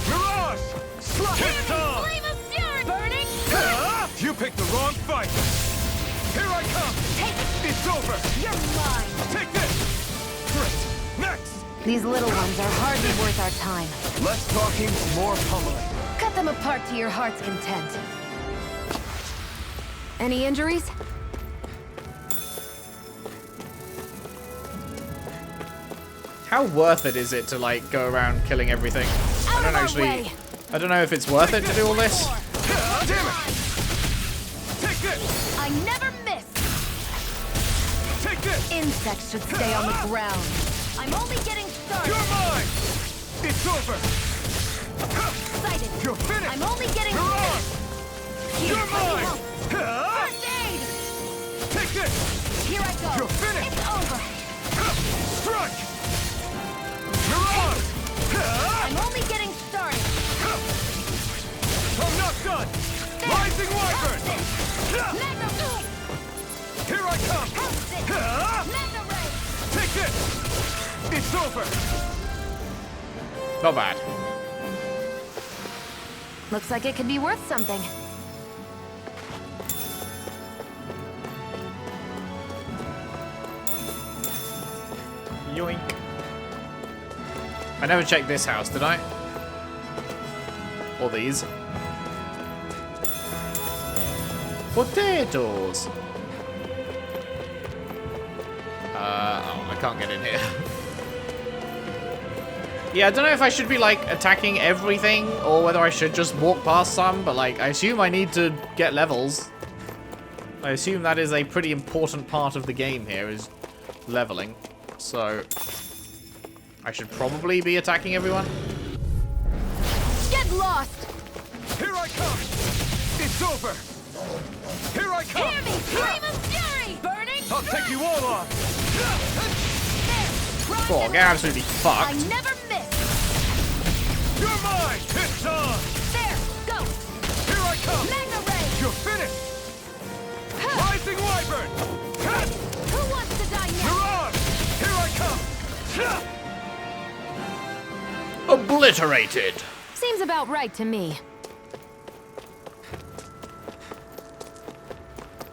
Mirage! It's on! Flame of fury! Burning You picked the wrong fight! Here I come! Take it! It's over! You're mine! Take this! Great! Next! These little ones are hardly worth our time. Less talking, more pummeling. Cut them apart to your heart's content. Any injuries? How worth it is it to, like, go around killing everything? Out of our actually... way. I don't know if it's worth it to do all this. Damn it! Take this! I never miss! Take this! Insects should stay on the ground. I'm only getting started. You're mine! It's over! Excited. You're finished! I'm only getting Mirage! Here, You're let me mine! help. First aid! Take this! Here I go. You're finished! It's over. Strike! Mirage! I'm only getting started. I'm not done! Rising wyvern! Mega ray! Here I come! Mega ray! Take this! It's over! Not bad. Looks like it could be worth something. Yoink. I never checked this house, did I? Or these. Potatoes! Oh, I can't get in here. Yeah, I don't know if I should be, like, attacking everything, or whether I should just walk past some, but, like, I assume I need to get levels. I assume that is a pretty important part of the game here, is leveling. So, I should probably be attacking everyone. Get lost! Here I come! It's over! Here I come! Hear me! Flame of fury! Burning! I'll take you all on! There! Cool, get absolutely I fucked. never miss! You're mine! It's on! There! Go! Here I come! Mega ray! You're finished! Rising Wyvern! Who wants to die You're now? on! Here I come! Obliterated! Seems about right to me.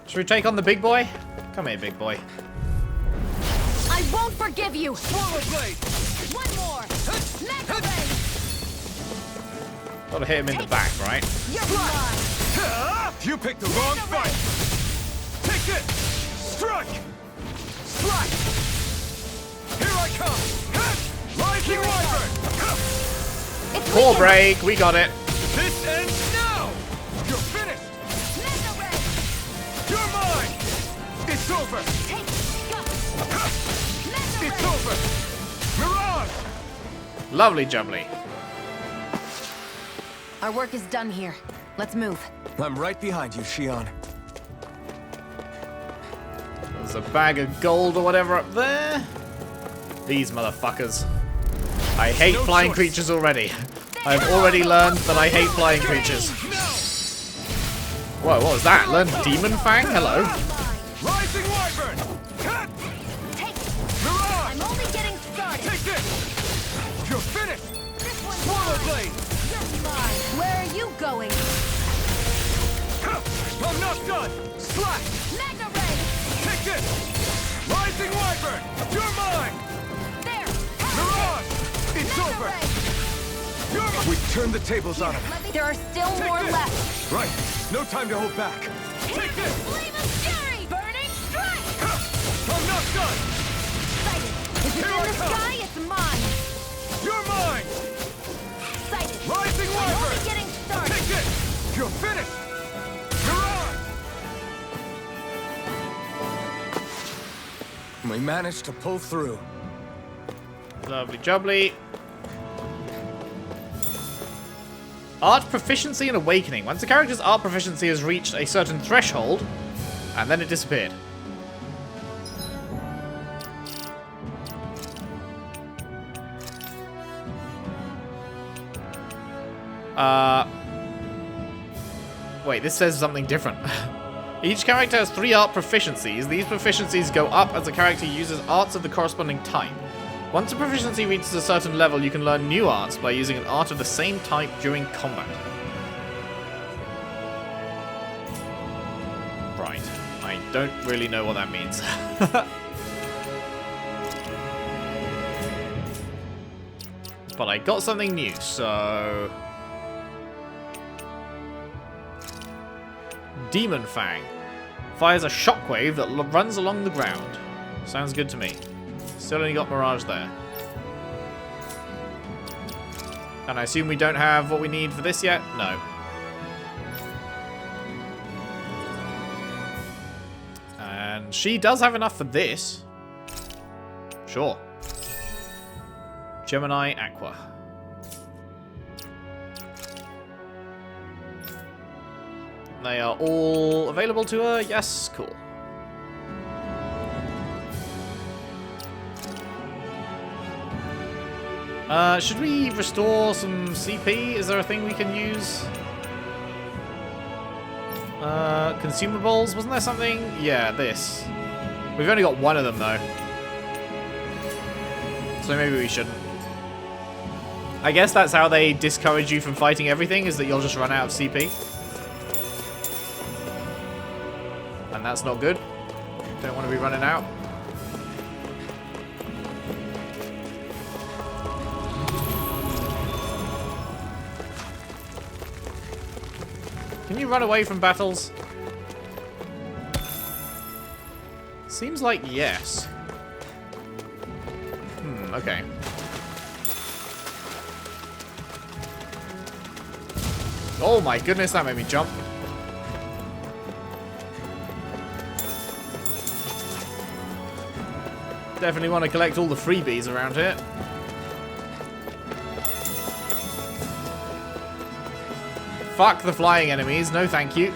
Should we take on the big boy? Come here, big boy. I won't forgive you! Swallow blade! One more! Mega ray! Gotta hit him in the back, right? You're mine! You picked the wrong fight! Take it! Strike! Slash! Here I come! Rising Wyvern! It's Core weakened. break, we got it. This ends now! You're finished! Mega ray! You're mine! It's over! Take guts! Mega It's ray! over! Mirage! Lovely jubbly. Our work is done here. Let's move. I'm right behind you, Shion. There's a bag of gold or whatever up there. These motherfuckers. I hate No flying choice. creatures already. I've already learned that I hate flying creatures. Whoa, what was that? Learn Demon Fang? Hello. Rising Wyvern! Take it! Mirage! I'm only getting started! Take this! You're finished! This one's Swallow mine! blade! You're mine! Where are you going? I'm not done! Slash! Mega ray! Take this! Rising Wyvern! You're mine! There! Mirage! It's Mega over! ray! You're mine! We turned the tables on him. There are still Take more this. left. Right. No time to hold back. Take this! Flame of fury! Burning strike! I'm not done! Sighted! If it's Here in I the come. sky, it's mine! You're mine! Sighted! Rising I'm Wyvern! only getting started! Take this! You're finished! Mirage! We managed to pull through. Lovely jubbly. Art proficiency and awakening. Once a character's art proficiency has reached a certain threshold, and then it disappeared. Wait, this says something different. Each character has 3 art proficiencies. These proficiencies go up as a character uses arts of the corresponding type. Once a proficiency reaches a certain level, you can learn new arts by using an art of the same type during combat. Right. I don't really know what that means. But I got something new, so... Demon Fang. Fires a shockwave that runs along the ground. Sounds good to me. Still only got Mirage there. And I assume we don't have what we need for this yet? No. And she does have enough for this. Sure. Gemini Aqua. They are all available to her? Yes, cool. Should we restore some CP? Is there a thing we can use? Consumables? Wasn't there something? Yeah, this. We've only got one of them, though. So maybe we shouldn't. I guess that's how they discourage you from fighting everything, is that you'll just run out of CP. And that's not good. Don't want to be running out. Can you run away from battles? Seems like yes. Okay. Oh my goodness, that made me jump. Definitely want to collect all the freebies around here. Fuck the flying enemies, no thank you.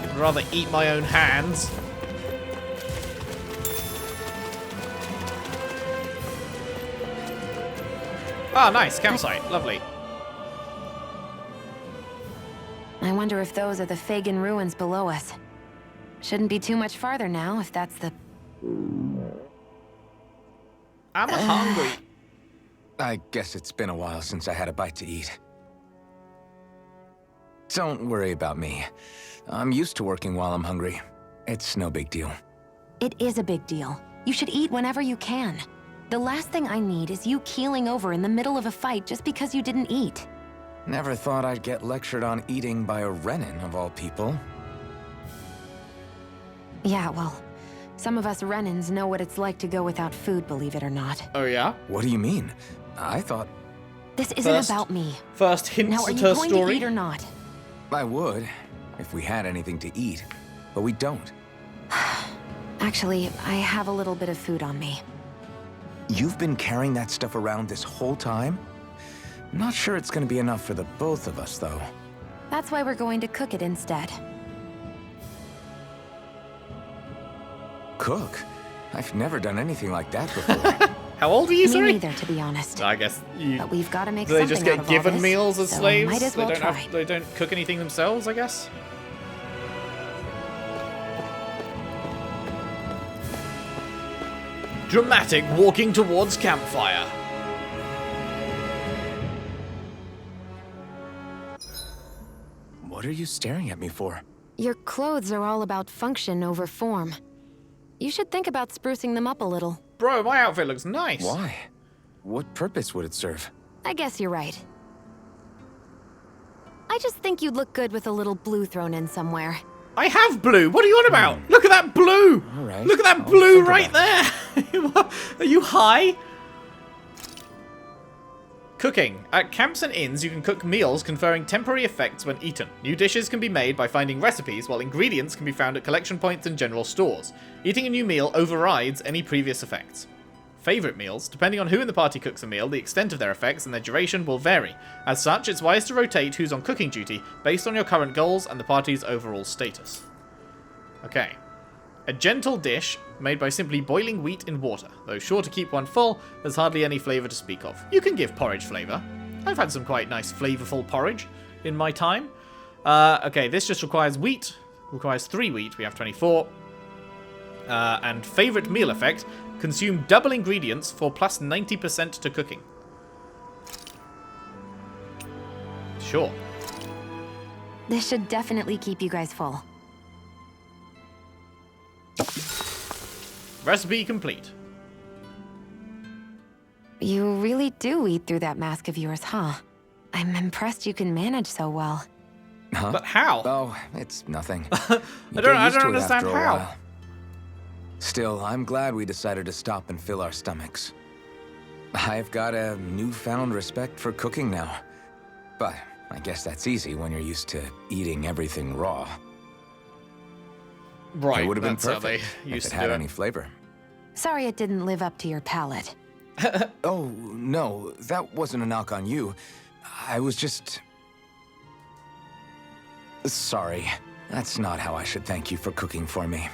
I'd rather eat my own hands. Ah, nice, campsite, lovely. I wonder if those are the Fagin ruins below us. Shouldn't be too much farther now, if that's the... I'm hungry. I guess it's been a while since I had a bite to eat. Don't worry about me. I'm used to working while I'm hungry. It's no big deal. It is a big deal. You should eat whenever you can. The last thing I need is you keeling over in the middle of a fight just because you didn't eat. Never thought I'd get lectured on eating by a Renan, of all people. Yeah, well, some of us Renans know what it's like to go without food, believe it or not. Oh yeah? What do you mean? I thought... This isn't about me. First hints Now, are at you her going story. to eat or not? I would, if we had anything to eat. But we don't. Actually, I have a little bit of food on me. You've been carrying that stuff around this whole time? Not sure it's gonna be enough for the both of us, though. That's why we're going to cook it instead. Cook? I've never done anything like that before. How old are you, Me sorry? neither, to be honest. I guess you... But we've got to make Do they something just out get of all given this, meals as so slaves? might as well try. They don't cook anything themselves, I guess? Dramatic walking towards campfire. What are you staring at me for? Your clothes are all about function over form. You should think about sprucing them up a little. Bro, my outfit looks nice. Why? What purpose would it serve? I guess you're right. I just think you'd look good with a little blue thrown in somewhere. I have blue. What are you on about? Look at that blue. All right. Look at that I'll blue think right about there. Are you high? Cooking. At camps and inns, you can cook meals conferring temporary effects when eaten. New dishes can be made by finding recipes, while ingredients can be found at collection points and general stores. Eating a new meal overrides any previous effects. Favorite meals. Depending on who in the party cooks a meal, the extent of their effects and their duration will vary. As such, it's wise to rotate who's on cooking duty based on your current goals and the party's overall status. Okay. A gentle dish made by simply boiling wheat in water. Though sure to keep one full, there's hardly any flavour to speak of. You can give porridge flavour. I've had some quite nice flavourful porridge in my time. Okay, this just requires wheat. Requires 3 wheat. We have 24. And favourite meal effect. Consume double ingredients for plus 90% to cooking. Sure. This should definitely keep you guys full. Recipe complete. You really do eat through that mask of yours, huh? I'm impressed you can manage so well. Huh? But how? Oh, it's nothing. I don't understand how. Still, I'm glad we decided to stop and fill our stomachs. I've got a newfound respect for cooking now. But I guess that's easy when you're used to eating everything raw. Right, It would have been that's how perfect they if used it to had do any flavor. Sorry it didn't live up to your palate. Oh, no, that wasn't a knock on you. I was just... Sorry. That's not how I should thank you for cooking for me.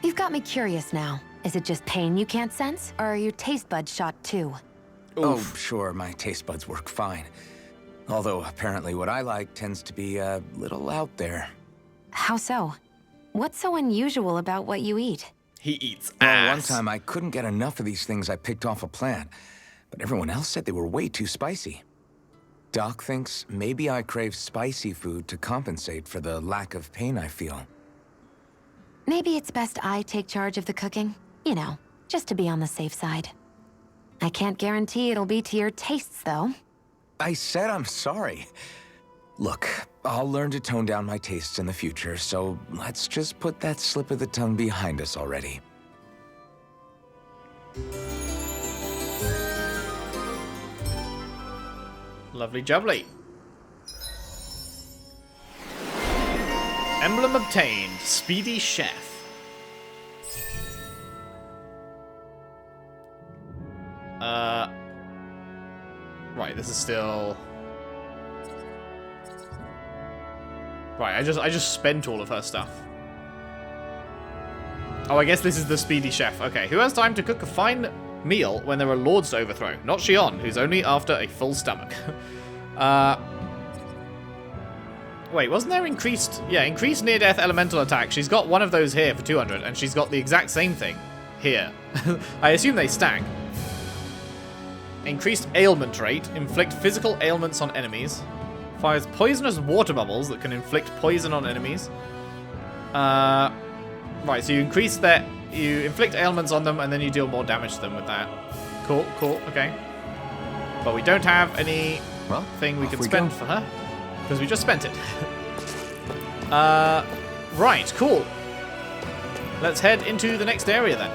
You've got me curious now. Is it just pain you can't sense, or are your taste buds shot too? Oh, sure, my taste buds work fine. Although, apparently what I like tends to be a little out there. How so? What's so unusual about what you eat? He eats Well, ass. one time I couldn't get enough of these things I picked off a plant. but everyone else said they were way too spicy. Doc thinks maybe I crave spicy food to compensate for the lack of pain I feel. Maybe it's best I take charge of the cooking. You know, just to be on the safe side. I can't guarantee it'll be to your tastes, though. I said I'm sorry. Look, I'll learn to tone down my tastes in the future, so let's just put that slip of the tongue behind us already. Lovely jubbly. Emblem obtained. Speedy Chef. Right, this is still... Right, I just spent all of her stuff. Oh, I guess this is the Speedy Chef. Okay, who has time to cook a fine meal when there are lords to overthrow? Not Xion, who's only after a full stomach. Wait, wasn't there increased... Yeah, increased near-death elemental attack. She's got one of those here for 200, and she's got the exact same thing here. I assume they stack. Increased ailment rate. Inflict physical ailments on enemies. Fires poisonous water bubbles that can inflict poison on enemies. Right, so you increase that... You inflict ailments on them, and then you deal more damage to them with that. Cool, cool, okay. But we don't have any thing we can spend for her. Because we just spent it. Right, cool. Let's head into the next area then.